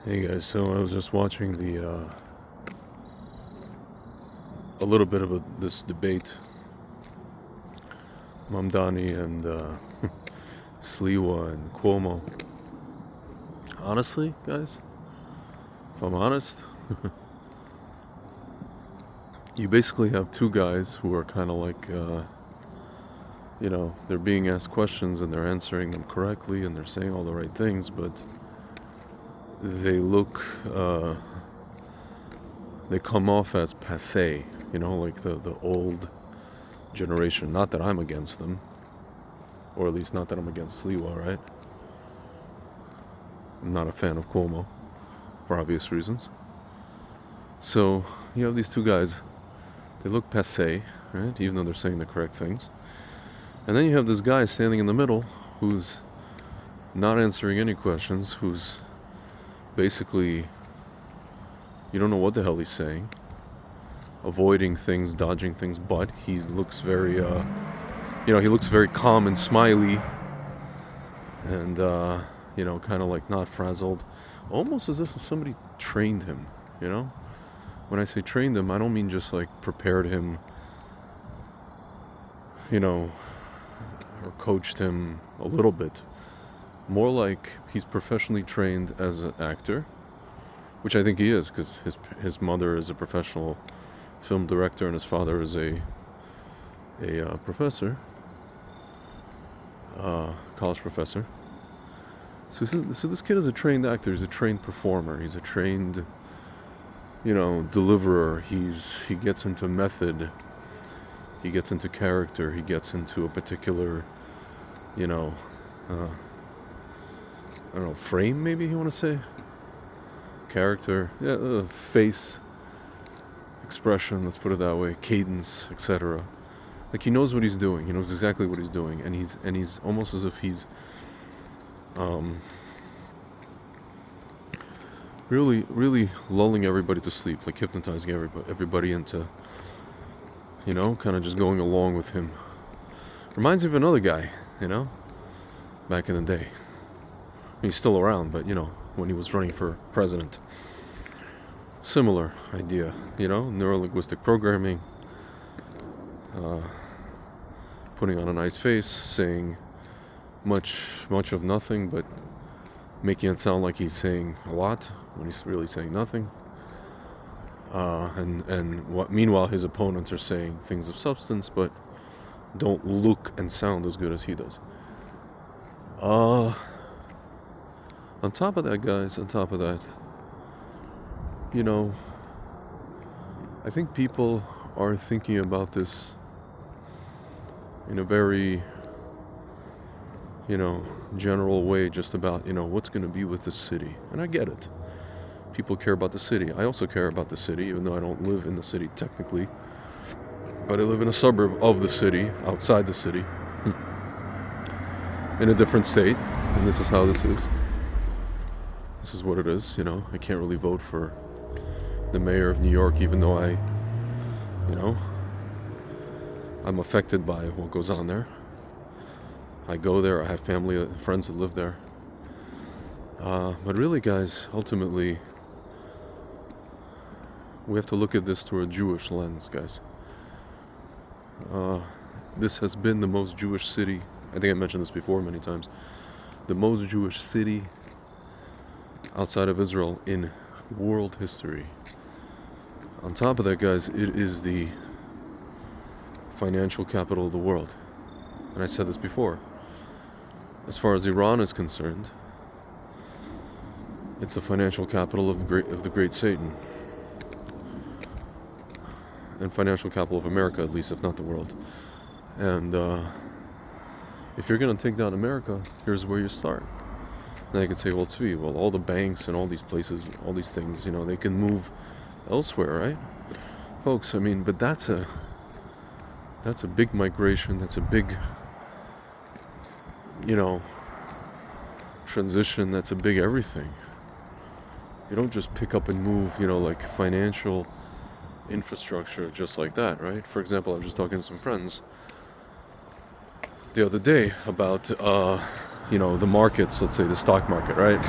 Hey guys, so I was just watching a little bit of this debate, Mamdani and Sliwa and Cuomo. Honestly, guys, if I'm honest, you basically have two guys who are kind of like, they're being asked questions and they're answering them correctly and they're saying all the right things, but they look, they come off as passé, like the old generation. Not that I'm against them, or at least not that I'm against Sliwa, right? I'm not a fan of Cuomo, for obvious reasons. So, you have these two guys, they look passé, right? Even though they're saying the correct things. And then you have this guy standing in the middle who's not answering any questions, who's basically, you don't know what the hell he's saying, avoiding things, dodging things, but he looks very, he looks very calm and smiley, and, kind of like not frazzled, almost as if somebody trained him, When I say trained him, I don't mean just like prepared him, or coached him a little bit. More like he's professionally trained as an actor, which I think he is, because his mother is a professional film director and his father is a professor, college professor. So this kid is a trained actor. He's a trained performer. He's a trained, deliverer. He gets into method. He gets into character. He gets into a particular, I don't know, frame maybe you want to say? Character, face, expression, let's put it that way, cadence, etc. Like he knows what he's doing. He knows exactly what he's doing, and he's almost as if he's really, really lulling everybody to sleep, like hypnotizing everybody into, kind of just going along with him. Reminds me of another guy, back in the day. He's still around, but when he was running for president. Similar idea, neuro-linguistic programming, putting on a nice face, saying much of nothing, but making it sound like he's saying a lot when he's really saying nothing. Meanwhile, his opponents are saying things of substance, but don't look and sound as good as he does. On top of that, guys, I think people are thinking about this in a very, general way, just about, what's going to be with the city. And I get it. People care about the city. I also care about the city, even though I don't live in the city technically. But I live in a suburb of the city, outside the city, in a different state. And this is how this is. This is what it is, I can't really vote for the mayor of New York, even though I'm affected by what goes on there. I go there, I have family, friends that live there. But really, guys, ultimately, we have to look at this through a Jewish lens, guys. This has been the most Jewish city, I think I mentioned this before many times, the most Jewish city outside of Israel in world history. On top of that, guys, it is the financial capital of the world. And I said this before. As far as Iran is concerned, it's the financial capital of the great Satan. And financial capital of America, at least, if not the world. And if you're going to take down America, here's where you start. Now you could say, well, all the banks and all these places, all these things, they can move elsewhere, right? Folks, but that's a big migration, that's a big, transition, that's a big everything. You don't just pick up and move, like financial infrastructure just like that, right? For example, I was just talking to some friends the other day about, the markets, let's say the stock market, right?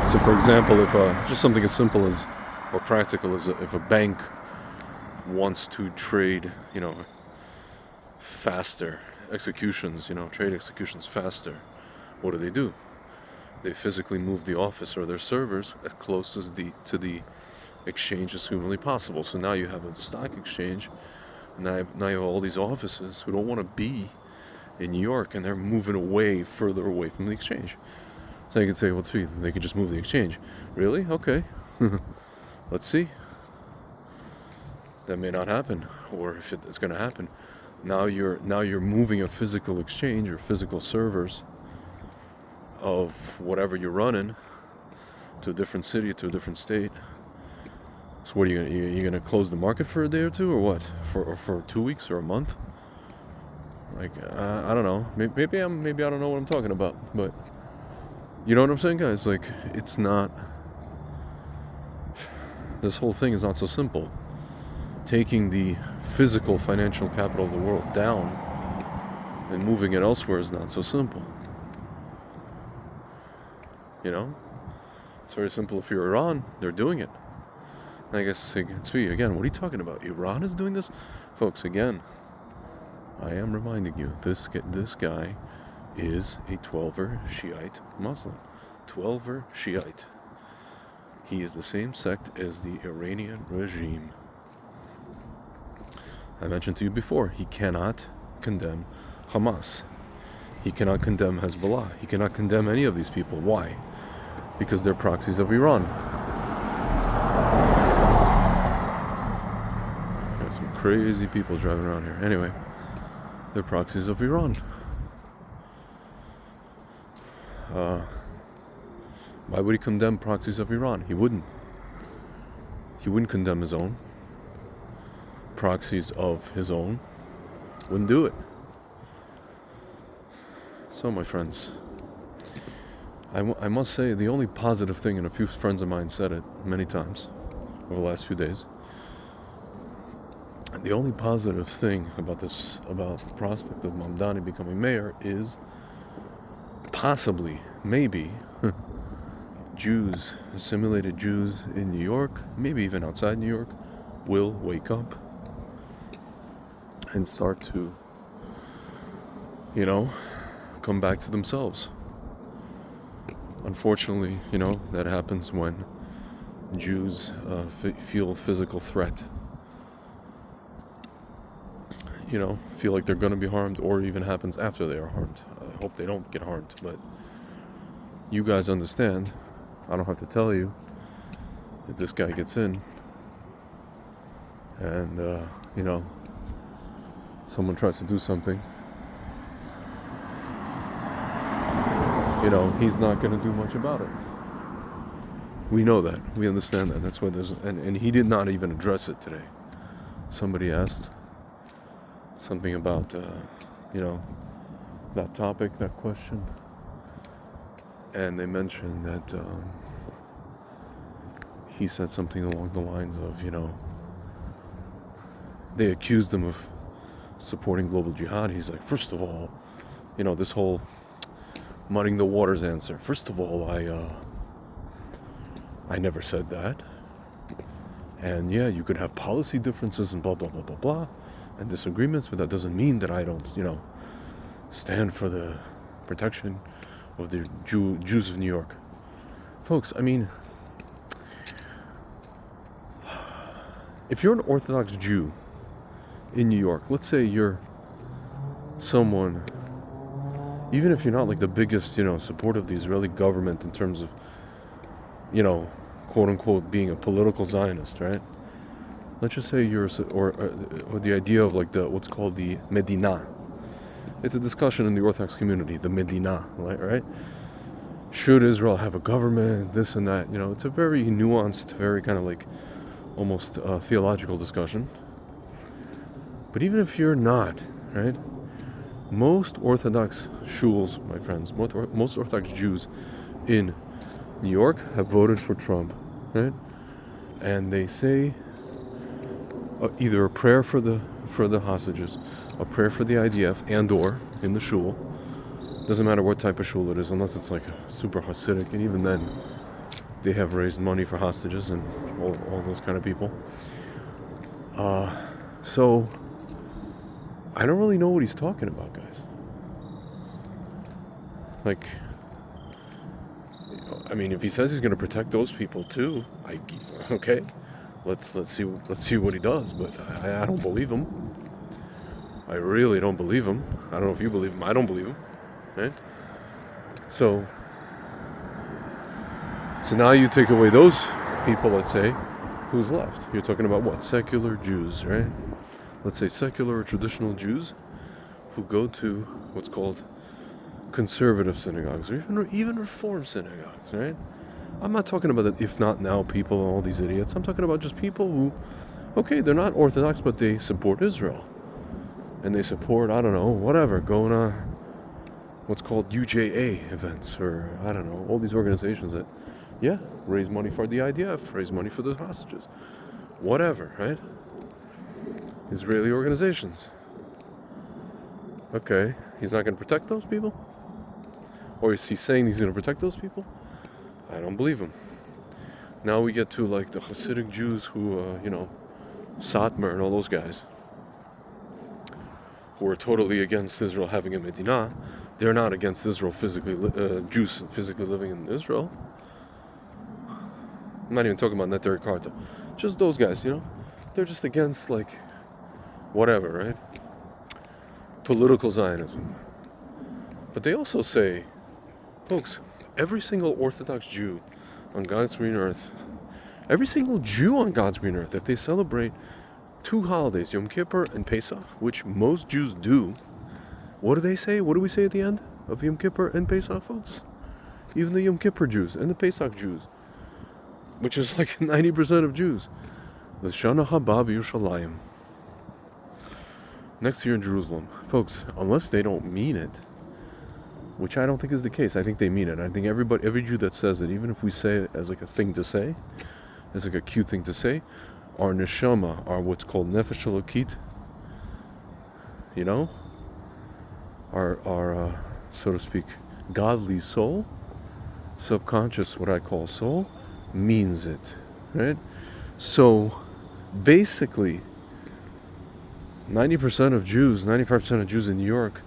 So, for example, if just something as simple as, or practical as, if a bank wants to trade, faster executions, trade executions faster, what do? They physically move the office or their servers as close as to the exchange as humanly possible. So now you have a stock exchange. Now you have all these offices who don't want to be in New York, and they're moving further away from the exchange. So you can say, well, they could just move the exchange. Really? Okay. Let's see. That may not happen, or if it's going to happen, now you're moving a physical exchange or physical servers of whatever you're running to a different city, to a different state. So what are you gonna close the market for a day or two, or what? For 2 weeks or a month? Like I don't know. Maybe I don't know what I'm talking about, but you know what I'm saying, guys? Like it's not. This whole thing is not so simple. Taking the physical financial capital of the world down and moving it elsewhere is not so simple. It's very simple. If you're Iran, they're doing it. I guess, again, what are you talking about? Iran is doing this? Folks, again, I am reminding you, this guy is a 12er Shiite Muslim. 12er Shiite. He is the same sect as the Iranian regime. I mentioned to you before, he cannot condemn Hamas. He cannot condemn Hezbollah. He cannot condemn any of these people. Why? Because they're proxies of Iran. Got some crazy people driving around here. Anyway, they're proxies of Iran. Why would he condemn proxies of Iran? He wouldn't. He wouldn't condemn his own. Proxies of his own. Wouldn't do it. So, my friends, I must say the only positive thing, and a few friends of mine said it many times over the last few days, the only positive thing about the prospect of Mamdani becoming mayor is possibly, maybe, Jews, assimilated Jews in New York, maybe even outside New York, will wake up and start to, come back to themselves. Unfortunately, that happens when Jews feel physical threat. Feel like they're going to be harmed, or even happens after they are harmed. I hope they don't get harmed, but you guys understand. I don't have to tell you, if this guy gets in and, someone tries to do something, he's not going to do much about it. We know that. We understand that. That's why and he did not even address it today. Somebody asked something about, that topic, that question. And they mentioned that he said something along the lines of, they accused him of supporting global jihad. He's like, first of all, this whole muddying the waters answer. First of all, I never said that. And yeah, you could have policy differences and blah, blah, blah, blah, blah, and disagreements, but that doesn't mean that I don't, stand for the protection of the Jews of New York. Folks, I mean, if you're an Orthodox Jew in New York, let's say you're someone, even if you're not like the biggest, support of the Israeli government in terms of, quote unquote, being a political Zionist, right? Let's just say you're, or the idea of like what's called the Medina. It's a discussion in the Orthodox community, the Medina, right? Should Israel have a government, this and that? It's a very nuanced, very kind of like almost theological discussion. But even if you're not, right? Most Orthodox shuls, my friends, most Orthodox Jews in New York have voted for Trump, right? And they say either a prayer for the hostages, a prayer for the IDF, and or in the shul. Doesn't matter what type of shul it is, unless it's like super Hasidic, and even then, they have raised money for hostages and all those kind of people. So I don't really know what he's talking about, guys. Like, I mean, if he says he's going to protect those people too, okay, let's see what he does. But I don't believe him. I really don't believe him. I don't know if you believe him. I don't believe him. Right? So now you take away those people. Let's say, who's left? You're talking about what? Secular Jews, right? Let's say secular or traditional Jews who go to what's called conservative synagogues, or even Reform synagogues, right? I'm not talking about the if not now people, all these idiots. I'm talking about just people who, okay, they're not Orthodox, but they support Israel. And they support, I don't know, whatever, going to what's called UJA events, or I don't know, all these organizations that, yeah, raise money for the IDF, raise money for the hostages, whatever, right? Israeli organizations. Okay, he's not going to protect those people? Or is he saying he's going to protect those people? I don't believe him. Now we get to like the Hasidic Jews who, Satmar and all those guys, who are totally against Israel having a Medina. They're not against Israel physically, Jews physically living in Israel. I'm not even talking about Netter Karta. Just those guys, they're just against like whatever, right? Political Zionism. But they also say, folks, every single Orthodox Jew on God's green earth, every single Jew on God's green earth, if they celebrate two holidays, Yom Kippur and Pesach, which most Jews do, what do they say? What do we say at the end of Yom Kippur and Pesach, folks? Even the Yom Kippur Jews and the Pesach Jews, which is like 90% of Jews. L'shana haba b'Yerushalayim. Next year in Jerusalem. Folks, unless they don't mean it, which I don't think is the case. I think they mean it. I think every Jew that says it, even if we say it as like a thing to say, as like a cute thing to say, our neshama, our what's called nefesh elokit, our so to speak, godly soul, subconscious, what I call soul, means it, right? So basically, 90% of Jews, 95% of Jews in New York,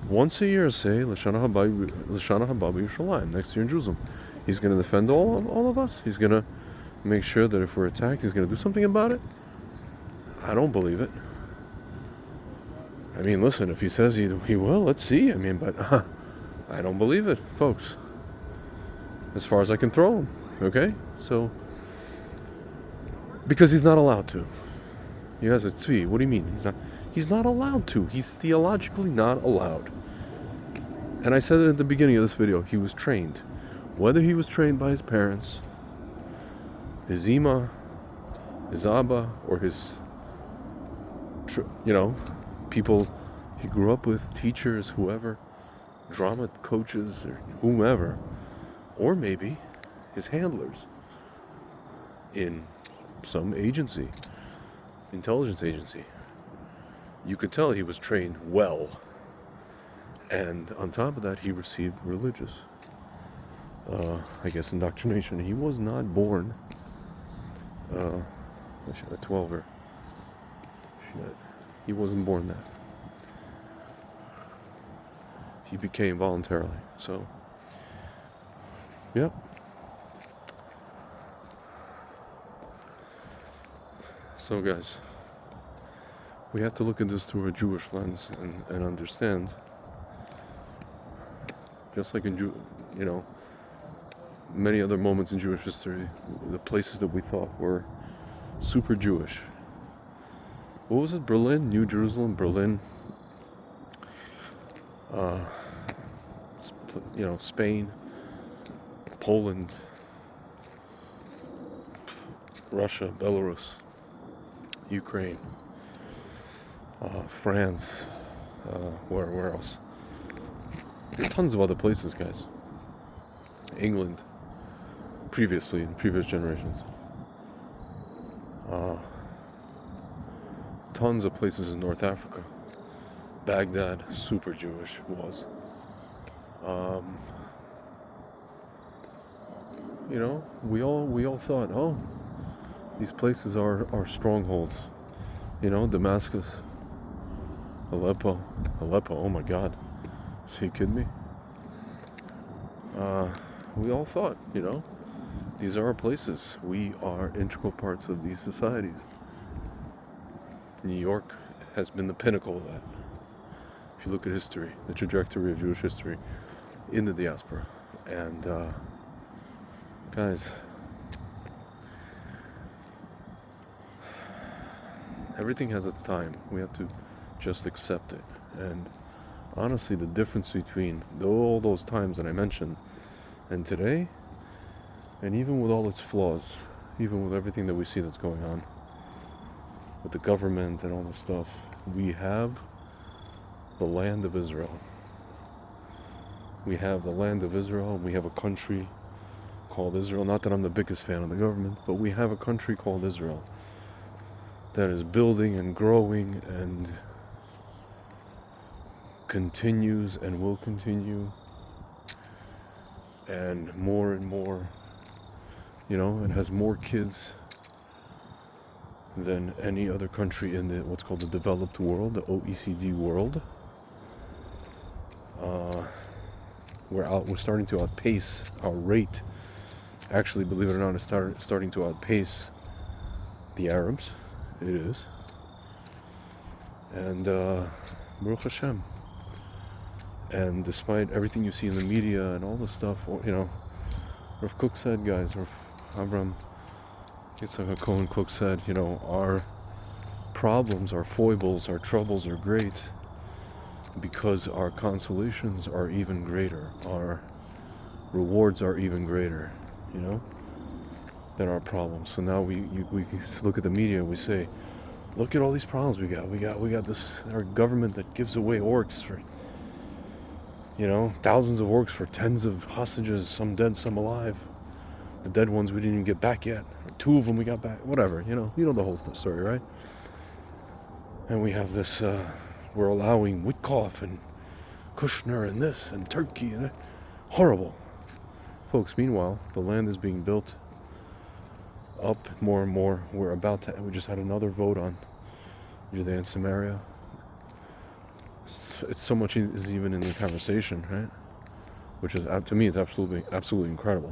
once a year say L'shana haba b'Yerushalayim, next year in Jerusalem. He's going to defend all of us. He's going to make sure that if we're attacked, he's going to do something about it. I don't believe it. I mean, listen, if he says he will, let's see. I mean, but I don't believe it, folks. As far as I can throw him, okay? So, because he's not allowed to. You guys are tzvi. What do you mean? He's not allowed to. He's theologically not allowed. And I said it at the beginning of this video. He was trained. Whether he was trained by his parents, his ima, his abba, or his, people he grew up with, teachers, whoever, drama coaches, or whomever, or maybe his handlers in some agency, intelligence agency. You could tell he was trained well. And on top of that, he received religious, indoctrination. He was not born at 12 or shit. He wasn't born that. He became voluntarily. So, yep. So guys, we have to look at this through a Jewish lens and understand, just like in many other moments in Jewish history, the places that we thought were super Jewish. What was it? Berlin, New Jerusalem, Berlin, Spain, Poland, Russia, Belarus, Ukraine, France, where else? There are tons of other places, guys. England, previously, in previous generations. Tons of places in North Africa. Baghdad, super Jewish, was. we all thought, oh, these places are strongholds. Damascus, Aleppo. Oh my God, are you kidding me? We all thought, these are our places. We are integral parts of these societies. New York has been the pinnacle of that. If you look at history, the trajectory of Jewish history in the diaspora. And guys, everything has its time. We have to just accept it. And honestly, the difference between all those times that I mentioned and today, and even with all its flaws, even with everything that we see that's going on with the government and all this stuff, we have the land of Israel. We have the land of Israel. We have a country called Israel. Not that I'm the biggest fan of the government, but we have a country called Israel that is building and growing and continues and will continue, and more, it has more kids than any other country in the what's called the developed world, the OECD world. We're starting to outpace our rate. Actually, believe it or not, it's starting to outpace the Arabs. It is. And Baruch Hashem. And despite everything you see in the media and all the stuff, Rav Kook said, guys, Rav Avram Yitzhak Cohen Cook said, our problems, our foibles, our troubles are great because our consolations are even greater. Our rewards are even greater, than our problems. So now we look at the media and we say, look at all these problems we got. We got this, our government that gives away orcs for, thousands of orcs for tens of hostages, some dead, some alive. The dead ones we didn't even get back yet. 2 of them we got back. Whatever, you know the whole story, right? And we have this, we're allowing Witkoff and Kushner and this and Turkey and horrible. Folks, meanwhile, the land is being built up more and more. We just had another vote on Judea and Samaria. It's so much is even in the conversation, right? Which is, to me, it's absolutely incredible.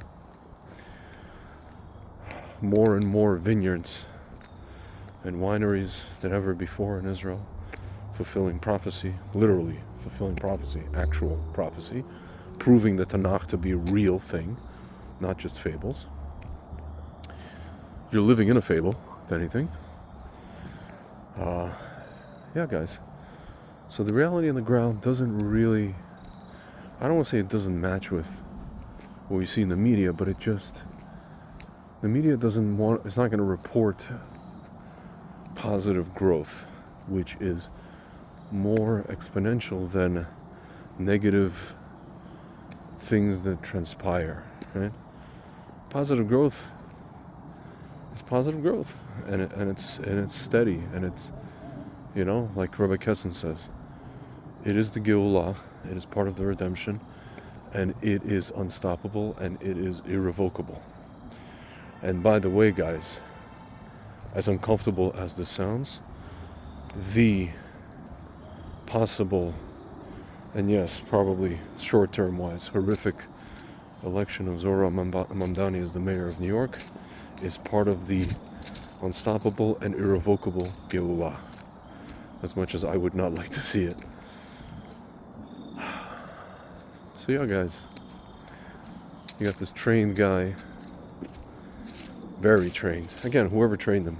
More and more vineyards and wineries than ever before in Israel, fulfilling prophecy, literally fulfilling prophecy, actual prophecy, proving the Tanakh to be a real thing, not just fables. You're living in a fable, if anything. Yeah, guys. So the reality on the ground doesn't really, I don't want to say it doesn't match with what we see in the media, but the media it's not going to report positive growth, which is more exponential than negative things that transpire, right? Positive growth is positive growth, and it's steady, and it's, like Rabbi Kessin says, it is the Geulah, it is part of the redemption, and it is unstoppable, and it is irrevocable. And by the way, guys, as uncomfortable as this sounds, the possible, and yes, probably short-term wise, horrific election of Zora Mamdani as the mayor of New York is part of the unstoppable and irrevocable Geulah, as much as I would not like to see it. So yeah, guys, you got this trained guy, very trained. Again, whoever trained him,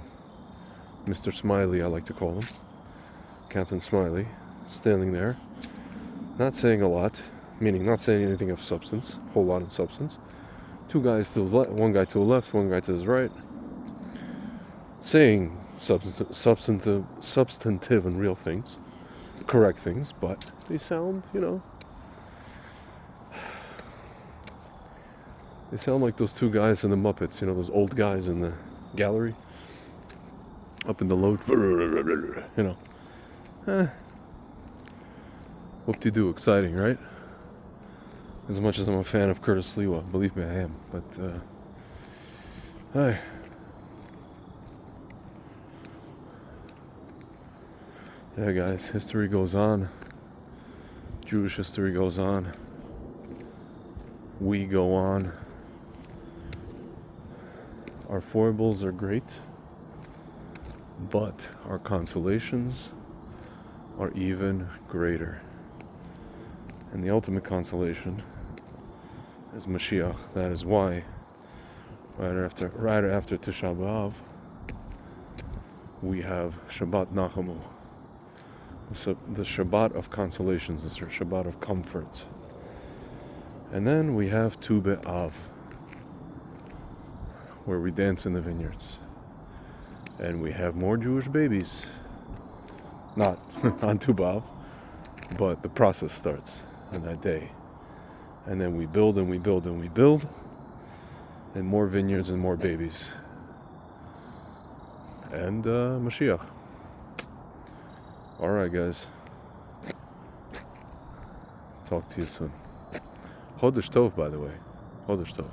Mr. Smiley, I like to call him, Captain Smiley, standing there, not saying a lot, meaning not saying anything of substance, a whole lot of substance. 2 guys to the left, 1 guy to the left, 1 guy to his right, saying substantive and real things, correct things, but they sound, they sound like those 2 guys in the Muppets, those old guys in the gallery, up in the load, whoop-de-doo, exciting, right? As much as I'm a fan of Curtis Lewa, believe me, I am, but Hey. Yeah, guys, history goes on. Jewish history goes on. We go on. Our foibles are great, but our consolations are even greater. And the ultimate consolation is Mashiach. That is why, right after Tisha B'Av, we have Shabbat Nachamu, the Shabbat of consolations, the Shabbat of comfort. And then we have Tu B'Av, where we dance in the vineyards. And we have more Jewish babies. Not on Tu B'Av, but the process starts on that day. And then we build and we build and we build, and more vineyards and more babies. And Mashiach. Alright, guys. Talk to you soon. Chodesh Tov, by the way. Chodesh Tov.